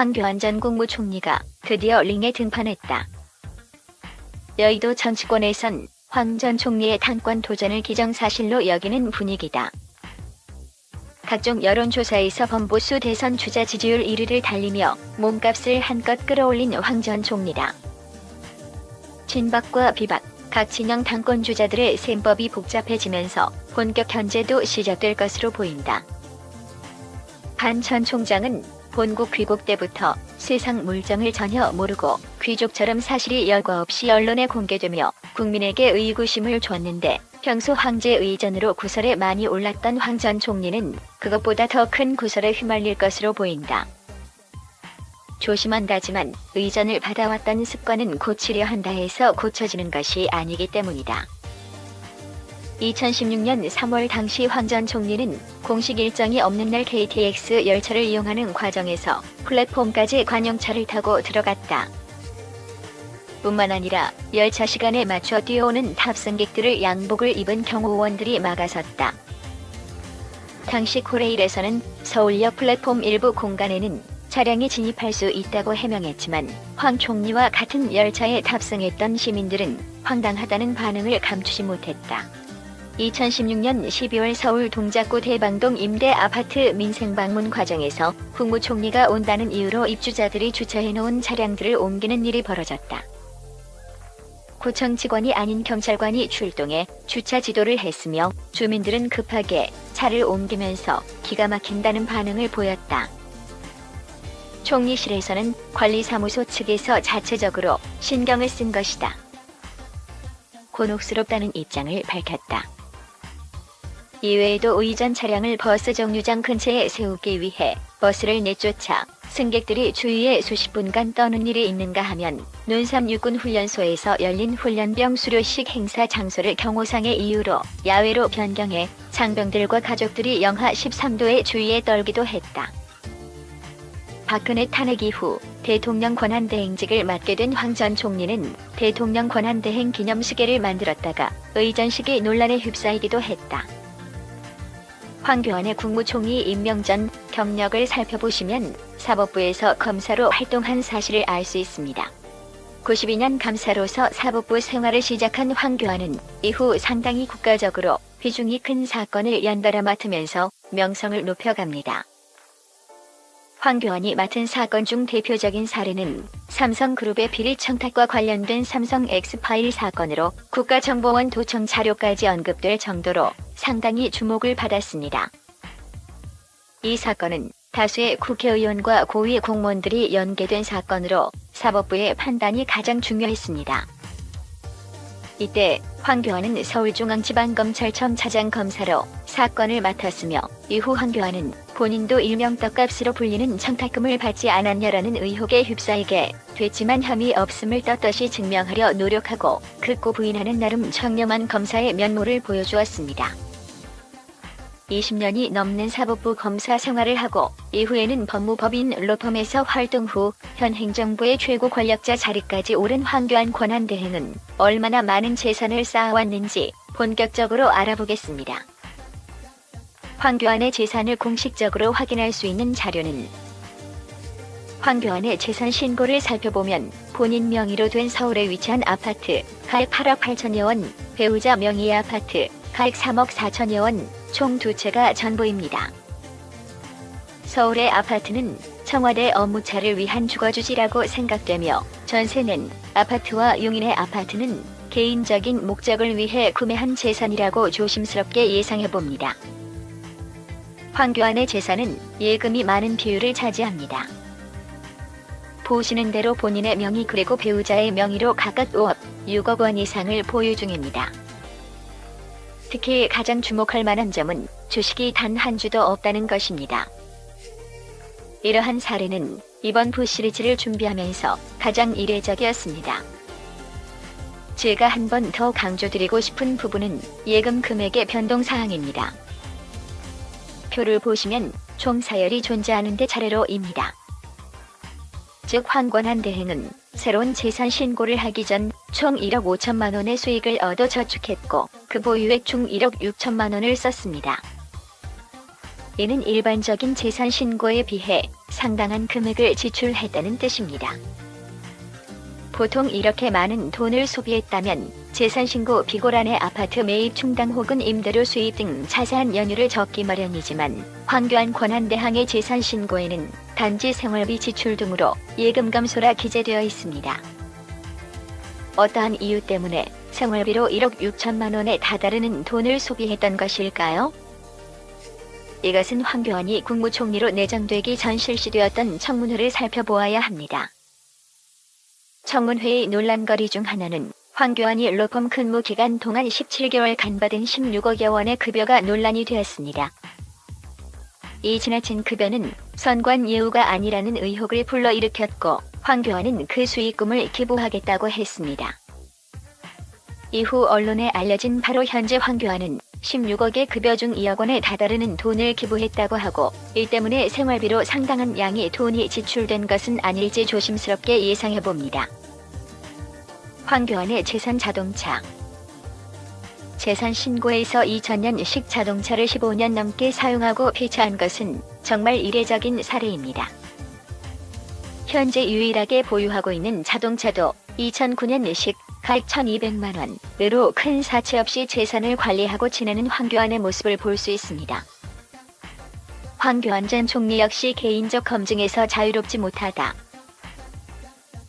황교안 전 국무총리가 드디어 링에 등판했다. 여의도 정치권에선 황 전 총리의 당권 도전을 기정사실로 여기는 분위기다. 각종 여론조사에서 범보수 대선 주자 지지율 1위를 달리며 몸값을 한껏 끌어올린 황 전 총리다. 친박과 비박, 각 진영 당권 주자들의 셈법이 복잡해지면서 본격 견제도 시작될 것으로 보인다. 반 전 총장은 본국 귀국 때부터 세상 물정을 전혀 모르고 귀족처럼 사실이 여과 없이 언론에 공개되며 국민에게 의구심을 줬는데 평소 황제 의전으로 구설에 많이 올랐던 황 전 총리는 그것보다 더 큰 구설에 휘말릴 것으로 보인다. 조심한다지만 의전을 받아왔던 습관은 고치려 한다 해서 고쳐지는 것이 아니기 때문이다. 2016년 3월 당시 황 전 총리는 공식 일정이 없는 날 KTX 열차를 이용하는 과정에서 플랫폼까지 관용차를 타고 들어갔다. 뿐만 아니라 열차 시간에 맞춰 뛰어오는 탑승객들을 양복을 입은 경호원들이 막아섰다. 당시 코레일에서는 서울역 플랫폼 일부 공간에는 차량이 진입할 수 있다고 해명했지만 황 총리와 같은 열차에 탑승했던 시민들은 황당하다는 반응을 감추지 못했다. 2016년 12월 서울 동작구 대방동 임대 아파트 민생방문 과정에서 국무총리가 온다는 이유로 입주자들이 주차해놓은 차량들을 옮기는 일이 벌어졌다. 구청 직원이 아닌 경찰관이 출동해 주차 지도를 했으며 주민들은 급하게 차를 옮기면서 기가 막힌다는 반응을 보였다. 총리실에서는 관리사무소 측에서 자체적으로 신경을 쓴 것이다. 곤혹스럽다는 입장을 밝혔다. 이외에도 의전 차량을 버스 정류장 근처에 세우기 위해 버스를 내쫓아 승객들이 주위에 수십 분간 떠는 일이 있는가 하면 논산 육군훈련소에서 열린 훈련병 수료식 행사 장소를 경호상의 이유로 야외로 변경해 장병들과 가족들이 영하 13도의 주위에 떨기도 했다. 박근혜 탄핵 이후 대통령 권한대행직을 맡게 된 황 전 총리는 대통령 권한대행 기념시계를 만들었다가 의전식이 논란에 휩싸이기도 했다. 황교안의 국무총리 임명 전 경력을 살펴보시면 사법부에서 검사로 활동한 사실을 알 수 있습니다. 92년 감사로서 사법부 생활을 시작한 황교안은 이후 상당히 국가적으로 비중이 큰 사건을 연달아 맡으면서 명성을 높여갑니다. 황교안이 맡은 사건 중 대표적인 사례는 삼성그룹의 비리 청탁과 관련된 삼성 X파일 사건으로 국가정보원 도청 자료까지 언급될 정도로 상당히 주목을 받았습니다. 이 사건은 다수의 국회의원과 고위 공무원들이 연계된 사건으로 사법부의 판단이 가장 중요했습니다. 이때 황교안은 서울중앙지방검찰청 차장검사로 사건을 맡았으며 이후 황교안은 본인도 일명 떡값으로 불리는 청탁금을 받지 않았냐라는 의혹에 휩싸이게 됐지만 혐의 없음을 떳떳이 증명하려 노력하고 극구 부인하는 나름 청렴한 검사의 면모를 보여주었습니다. 20년이 넘는 사법부 검사 생활을 하고 이후에는 법무법인 로펌에서 활동 후 현 행정부의 최고 권력자 자리까지 오른 황교안 권한대행은 얼마나 많은 재산을 쌓아왔는지 본격적으로 알아보겠습니다. 황교안의 재산을 공식적으로 확인할 수 있는 자료는 황교안의 재산 신고를 살펴보면 본인 명의로 된 서울에 위치한 아파트 가액 8억 8천여 원, 배우자 명의의 아파트 가액 3억 4천여 원, 총 2채가 전부입니다. 서울의 아파트는 청와대 업무차를 위한 주거주지라고 생각되며 전세는 아파트와 용인의 아파트는 개인적인 목적을 위해 구매한 재산이라고 조심스럽게 예상해봅니다. 황교안의 재산은 예금이 많은 비율을 차지합니다. 보시는 대로 본인의 명의 그리고 배우자의 명의로 각각 5억, 6억 원 이상을 보유 중입니다. 특히 가장 주목할 만한 점은 주식이 단 한 주도 없다는 것입니다. 이러한 사례는 이번 부 시리즈를 준비하면서 가장 이례적이었습니다. 제가 한 번 더 강조드리고 싶은 부분은 예금 금액의 변동사항입니다. 표를 보시면 총 사열이 존재하는데 차례로입니다. 즉 황권한 대행은 새로운 재산 신고를 하기 전 총 1억 5천만 원의 수익을 얻어 저축했고 그 보유액 중 1억 6천만 원을 썼습니다. 이는 일반적인 재산 신고에 비해 상당한 금액을 지출했다는 뜻입니다. 보통 이렇게 많은 돈을 소비했다면 재산신고 비고란에 아파트 매입 충당 혹은 임대료 수입 등 자세한 연유를 적기 마련이지만 황교안 권한대항의 재산신고에는 단지 생활비 지출 등으로 예금 감소라 기재되어 있습니다. 어떠한 이유 때문에 생활비로 1억 6천만 원에 다다르는 돈을 소비했던 것일까요? 이것은 황교안이 국무총리로 내정되기 전 실시되었던 청문회를 살펴보아야 합니다. 청문회의 논란거리 중 하나는 황교안이 로펌 근무 기간 동안 17개월간 받은 16억여 원의 급여가 논란이 되었습니다. 이 지나친 급여는 선관 예우가 아니라는 의혹을 불러일으켰고 황교안은 그 수익금을 기부하겠다고 했습니다. 이후 언론에 알려진 바로 현재 황교안은 16억의 급여 중 2억 원에 다다르는 돈을 기부했다고 하고 이 때문에 생활비로 상당한 양의 돈이 지출된 것은 아닐지 조심스럽게 예상해봅니다. 황교안의 재산 자동차. 재산 신고에서 2000년식 자동차를 15년 넘게 사용하고 폐차한 것은 정말 이례적인 사례입니다. 현재 유일하게 보유하고 있는 자동차도 2009년식 가액 1200만 원으로 큰 사채 없이 재산을 관리하고 지내는 황교안의 모습을 볼 수 있습니다. 황교안 전 총리 역시 개인적 검증에서 자유롭지 못하다.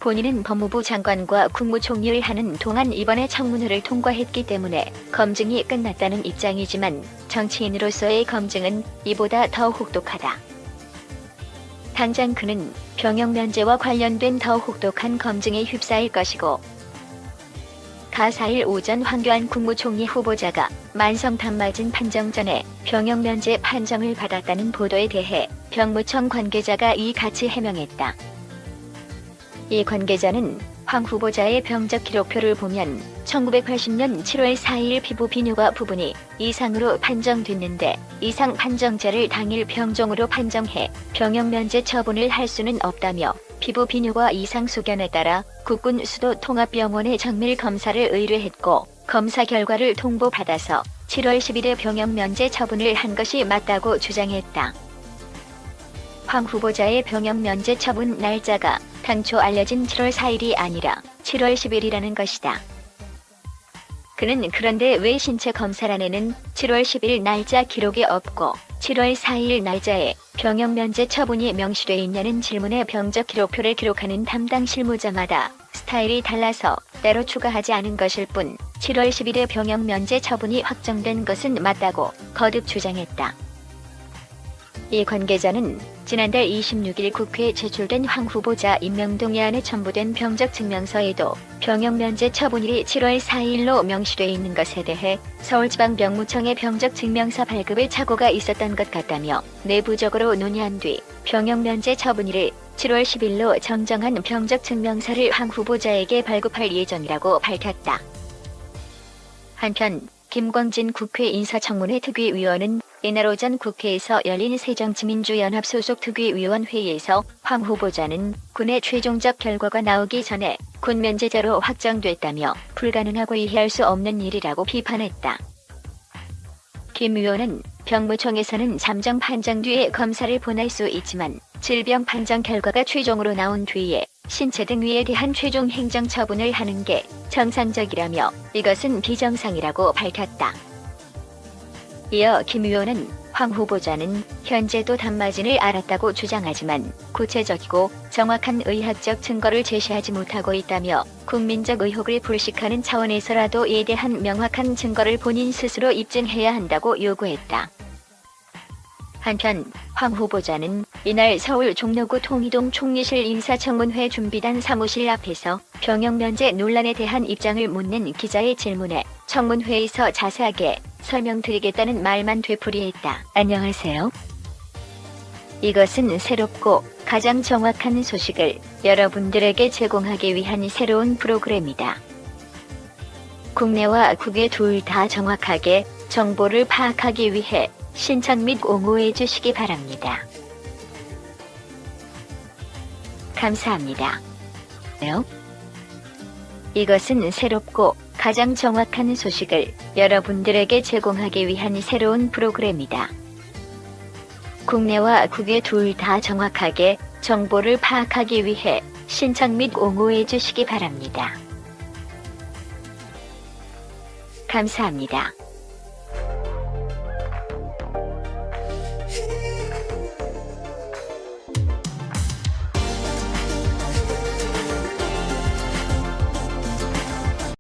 본인은 법무부 장관과 국무총리를 하는 동안 이번에 청문회를 통과했기 때문에 검증이 끝났다는 입장이지만 정치인으로서의 검증은 이보다 더 혹독하다. 당장 그는 병역 면제와 관련된 더 혹독한 검증에 휩싸일 것이고 가 4일 오전 황교안 국무총리 후보자가 만성탄 맞은 판정 전에 병역 면제 판정을 받았다는 보도에 대해 병무청 관계자가 이같이 해명했다. 이 관계자는 황 후보자의 병적 기록표를 보면 1980년 7월 4일 피부 비뇨가 부분이 이상으로 판정됐는데 이상 판정자를 당일 병종으로 판정해 병역 면제 처분을 할 수는 없다며 피부 비뇨가 이상 소견에 따라 국군 수도 통합병원에 정밀 검사를 의뢰했고 검사 결과를 통보받아서 7월 10일에 병역 면제 처분을 한 것이 맞다고 주장했다. 황 후보자의 병역 면제 처분 날짜가 당초 알려진 7월 4일이 아니라 7월 10일이라는 것이다. 그는 그런데 왜 신체 검사란에는 7월 10일 날짜 기록이 없고 7월 4일 날짜에 병역 면제 처분이 명시돼 있냐는 질문에 병적 기록표를 기록하는 담당 실무자마다 스타일이 달라서 때로 추가하지 않은 것일 뿐 7월 10일에 병역 면제 처분이 확정된 것은 맞다고 거듭 주장했다. 이 관계자는 지난달 26일 국회에 제출된 황 후보자 임명동의안에 첨부된 병적 증명서에도 병역 면제 처분일이 7월 4일로 명시돼 있는 것에 대해 서울지방병무청의 병적 증명서 발급에 착오가 있었던 것 같다며 내부적으로 논의한 뒤 병역 면제 처분일을 7월 10일로 정정한 병적 증명서를 황 후보자에게 발급할 예정이라고 밝혔다. 한편 김광진 국회 인사청문회 특위위원은 이날 오전 국회에서 열린 새정치민주연합 소속 특위위원 회의에서 황 후보자는 군의 최종적 결과가 나오기 전에 군 면제자로 확정됐다며 불가능하고 이해할 수 없는 일이라고 비판했다. 김 의원은 병무청에서는 잠정 판정 뒤에 검사를 보낼 수 있지만 질병 판정 결과가 최종으로 나온 뒤에 신체 등위에 대한 최종 행정 처분을 하는 게 정상적이라며 이것은 비정상이라고 밝혔다. 이어 김 의원은 황 후보자는 현재도 단마진을 앓았다고 주장하지만 구체적이고 정확한 의학적 증거를 제시하지 못하고 있다며 국민적 의혹을 불식하는 차원에서라도 이에 대한 명확한 증거를 본인 스스로 입증해야 한다고 요구했다. 한편 황 후보자는 이날 서울 종로구 통이동 총리실 인사청문회 준비단 사무실 앞에서 병역 면제 논란에 대한 입장을 묻는 기자의 질문에 청문회에서 자세하게 설명드리겠다는 말만 되풀이했다. 안녕하세요. 이것은 새롭고 가장 정확한 소식을 여러분들에게 제공하기 위한 새로운 프로그램이다. 국내와 국외 둘 다 정확하게 정보를 파악하기 위해 신청 및 옹호해 주시기 바랍니다. 감사합니다. 이것은 새롭고 가장 정확한 소식을 여러분들에게 제공하기 위한 새로운 프로그램이다. 국내와 국외 둘 다 정확하게 정보를 파악하기 위해 신청 및 옹호해 주시기 바랍니다. 감사합니다.